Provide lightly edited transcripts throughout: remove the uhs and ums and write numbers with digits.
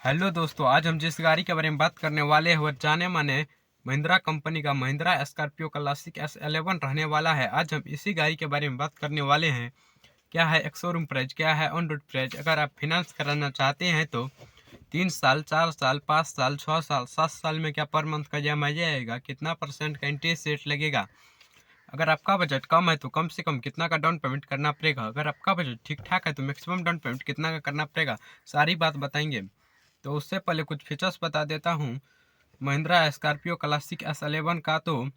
Hello दोस्तों, आज हम जिस गाड़ी के बारे में बात करने वाले हैं वह जाने माने महिंद्रा कंपनी का महिंद्रा स्कॉर्पियो क्लासिक S11 रहने वाला है। आज हम इसी गाड़ी के बारे में बात करने वाले हैं। क्या है एक शोरूम प्राइस, क्या है ऑन रोड प्राइस। अगर आप फाइनेंस कराना चाहते हैं तो 3 साल, 4 साल, 5 साल, 6 साल, 7 साल में क्या पर मंथ का EMI आएगा, कितना % का इंटरेस्ट रेट लगेगा। अगर आपका बजट कम है तो कम से कम कितना का डाउन पेमेंट करना पड़ेगा। अगर आपका बजट ठीक ठाक है तो मैक्सिमम डाउन पेमेंट कितना का करना पड़ेगा, सारी बात बताएंगे। तो उससे पहले कुछ फीचर्स बता देता हूँ। महिंद्रा स्कॉर्पियो क्लासिक S11 का तो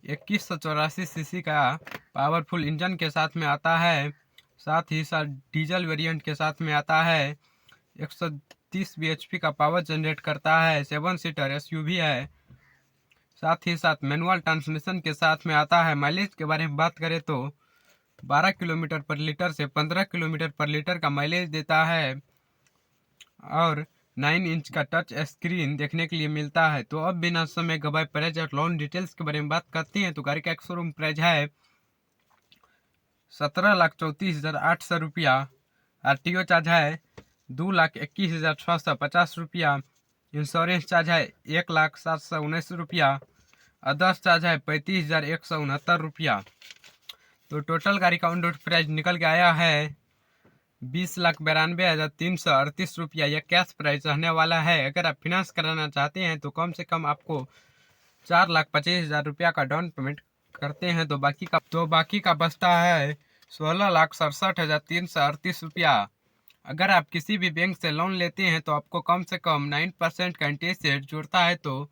2184 सीसी का पावरफुल इंजन के साथ में आता है। साथ ही साथ डीजल वेरिएंट के साथ में आता है। 130 bhp का पावर जनरेट करता है। 7 सीटर SUV है। साथ ही साथ मैनुअल ट्रांसमिशन के साथ में आता है। माइलेज के बारे में बात करें तो 12 किलोमीटर पर लीटर से 15 किलोमीटर पर लीटर का माइलेज देता है और 9 इंच का टच स्क्रीन देखने के लिए मिलता है। तो अब बिना समय गवाए प्राइस और लोन डिटेल्स के बारे में बात करते हैं। तो गाड़ी का एक शोरूम प्राइस है 17,34,800 रुपया। RTO चार्ज है 2,21,650 रुपया। इंश्योरेंस चार्ज है 1,07,19 रुपया। अदर्स चार्ज है 35,169 रुपया। तो टोटल गाड़ी का ऑन रोड प्राइस निकल के आया है 20,92,338 रुपया। यह कैश प्राइस रहने वाला है। अगर आप फाइनेंस कराना चाहते हैं तो कम से कम आपको 4,25,000 रुपया का डाउन पेमेंट करते हैं तो बाकी का बचता है 16,67,338 रुपया। अगर आप किसी भी बैंक से लोन लेते हैं तो आपको कम से कम 9% का इंटरेस्ट रेट जुड़ता है। तो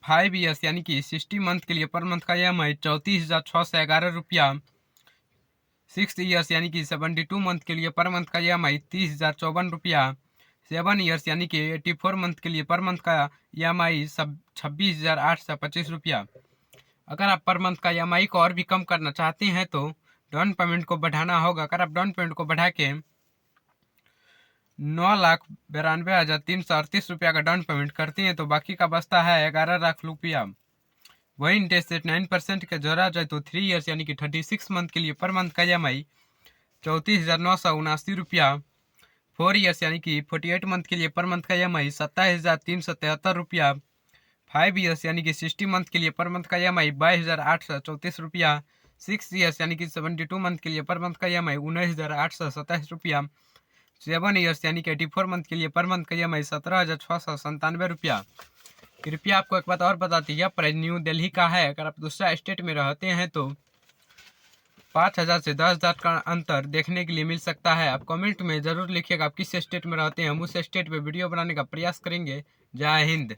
5 ईयर्स यानी कि 60 मंथ के लिए पर मंथ का EMI 34,611 रुपया। 6 ईयर्स यानी कि 72 मंथ के लिए पर मंथ का EMI 30,054 रुपया। 7 ईयर्स यानी कि 84 मंथ के लिए पर मंथ का EMI 26,825 रुपया। अगर आप पर मंथ का EMI को और भी कम करना चाहते हैं तो डाउन पेमेंट को बढ़ाना होगा। अगर आप डाउन पेमेंट को बढ़ा के 9,92,338 रुपया का डाउन पेमेंट करते हैं तो बाकी का बचता है 11 लाख रुपया। वही इंटरेस्ट रेट 9% का जोड़ा जाए तो 3 ईयर्स यानी कि 36 मंथ के लिए पर मंथ का EMI 34,979 रुपया। 4 ईयर्स यानी कि 48 मंथ के लिए पर मंथ का EMI 27,373 रुपया। 5 ईयर्स यानी कि 60 मंथ के लिए पर मंथ का EMI 22,834 रुपया। 6 ईयर्स यानी कि 72 मंथ के लिए पर मंथ का EMI 19,827 रुपया। 7 ईयर्स यानी कि 84 मंथ के लिए पर मंथ का EMI 17,697 रुपया। कृपया आपको एक बात और बताती है, यह प्राइस न्यू दिल्ली का है। अगर आप दूसरा स्टेट में रहते हैं तो 5,000 से 10,000 का अंतर देखने के लिए मिल सकता है। आप कमेंट में ज़रूर लिखिएगा आप किस स्टेट में रहते हैं। हम उस स्टेट पे वीडियो बनाने का प्रयास करेंगे। जय हिंद।